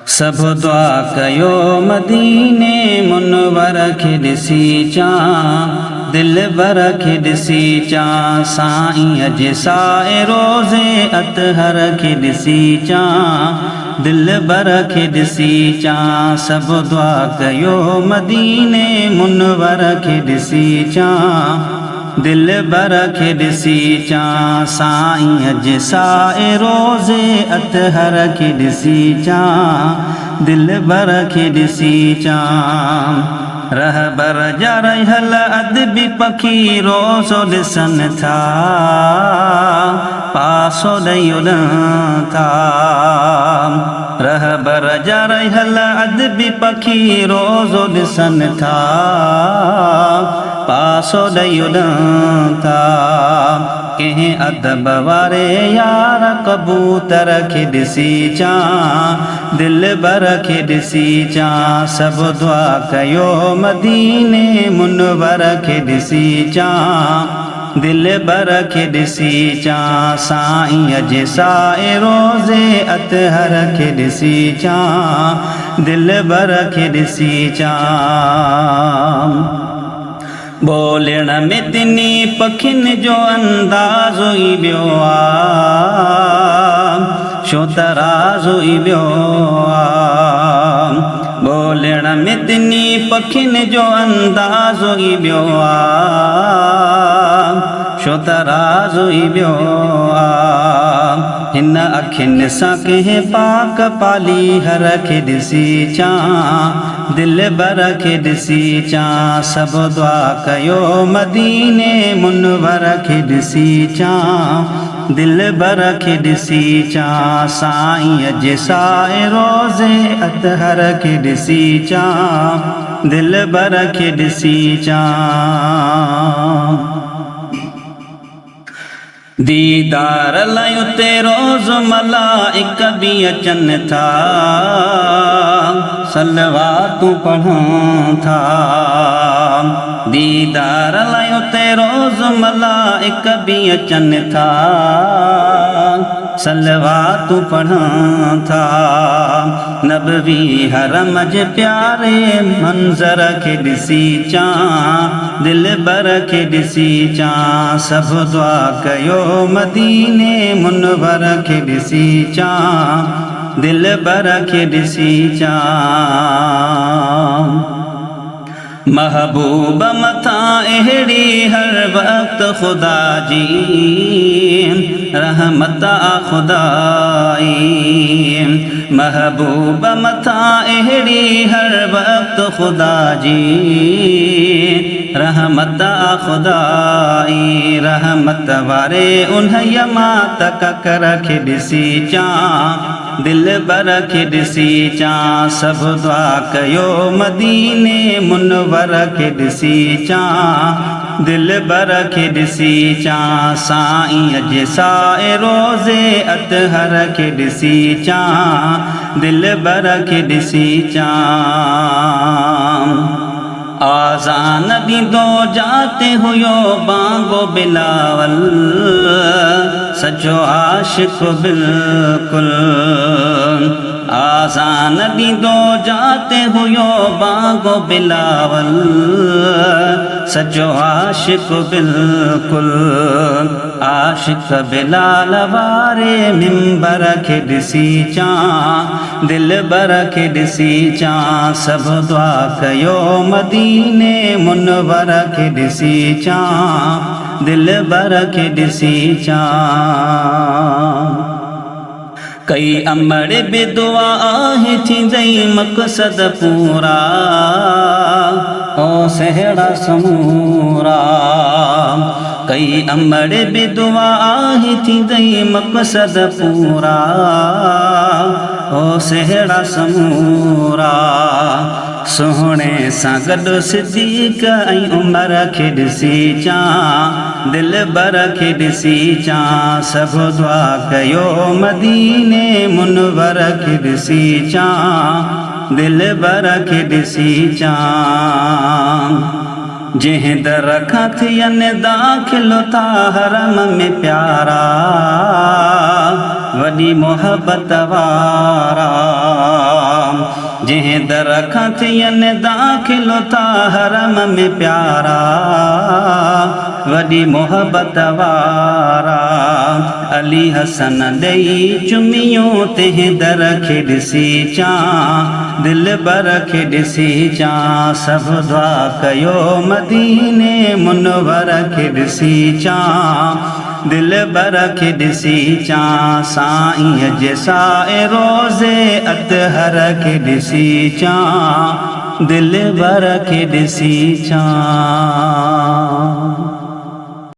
सब दुआ कयो मदीने मुनवर खे ॾिसी चां, दिल बर खे ॾिसी चां, साईं जे साए रोज़े अतहर खे ॾिसी चां, दिल बर खे ॾिसी चां। सब दुआ कयो मदीने मुनवर खे ॾिसी चां, दिल बर खे ॾिसी चां, साईं जे साए रोज़े अतहर खे ॾिसी चां, दिल बर खे ॾिसी चां। रहबर जा रहियल अदबी पखी रोज़ो ॾिसनि था, पासो ॾेई उॾनि था। रहबर जा रहियल अदबी पखी रोज़ो ॾिसनि था, पासो ॾेई उॾनि था। कंहिं अदब वारे यार कबूतर खे ॾिसी चां, दिल बर खे ॾिसी चां। सब दुआ कयो मदीने मुनवर खे ॾिसी चां, दिल बर खे ॾिसी चां, साईं जे साए रोज़े अतहर खे ॾिसी चां, दिल बर खे ॾिसी चां। बोलण में तिनी पखियुनि जो अंदाज़ो ई ॿियो आहे, छो तराज़ो ई ॿियो आहे। बोलण में तिनी पखियुनि जो अंदाज़ो ई ॿियो आहे, छो तराज़ो ई ॿियो आहे। हिन अखियुनि सां कंहिं पाक पाली हर खे ॾिसी चां, दिल बर खे ॾिसी चां। सब दुआ कयो मदीने मुनवर खे ॾिसी चां, दिल बर खे ॾिसी चां, साईं जे साए रोज़े अतहर खे ॾिसी चां, दिल बर खे ॾिसी चां। दीदार लाइ उते रोज़ मलाइक बि अचनि था, सलवातूं पढ़नि था। दीदार लाइ उते रोज़ मलाइक बि अचनि था, सलवातूं पढ़नि था। नबवी हरम जे प्यारे मंज़र खे ॾिसी चां, दिल बर खे ॾिसी चां। सब दुआ कयो मदीने मुनवर खे ॾिसी चां, दिल बर खे ॾिसी चां। महबूब मथां अहिड़ी हर वक़्त खुदा जी रहमत आ खुदाई। महबूब मथां अहिड़ी हर वक़्त खुदा जी रहमत आ खुदाई। रहमत वारे उन्हईअ मां तककर खे ॾिसी चां, दिल बर खे ॾिसी चां। सब दुआ कयो मदीने मुनवर खे ॾिसी चां, दिल बर खे ॾिसी चां। साईं जे साए रोज़े अतहर खे ॾिसी चां, दिल बर खे ॾिसी चां। आज़ान ॾींदो जाते हुयो बांगो बिलावल, सचो आशिक़ बिल्कुल। आज़ान ॾींदो जाते हुयो बांगो बिलावल, सचो आशिक़ बिल्कुल। आशिक़ बिलाल वारे मिंबर खे ॾिसी चां, दिल बर खे ॾिसी चां। सब दुआ कयो मदीने मुनवर खे ॾिसी चां, दिल बर खे ॾिसी चां। कई अमड़ बि दुआ आहे थींदई मक़सद पूरा, ओ सहड़ा समूरा। कई अमड़ बि दुआ आहे थींदई मक़सद पूरा, ओ सहड़ा समूरा। सोहणे सां गॾु सिद्दीक़ ऐं उमर खे ॾिसी चां, दिल बर खे ॾिसी चां। सब दुआ कयो मदीने मुनवर खे ॾिसी चां, दिल बर खे ॾिसी चां। जंहिं दर खां थियनि दाख़िल था हरम में प्यारा, वॾी मोहबत वारा। जंहिं दर खां थियनि दाख़िलो था हरम में प्यारा वॾी मोहबत वारा अली हसन ॾेई चुमियूं तंहिं दर खे ॾिसी चां दिल बर खे ॾिसी चां सभु दुआ कयो मदीने मुनवर खे ॾिसी चां दिल बर खे ॾिसी चां साईं जे साए रोज़े अतहर खे ॾिसी चां दिल बर खे ॾिसी चां।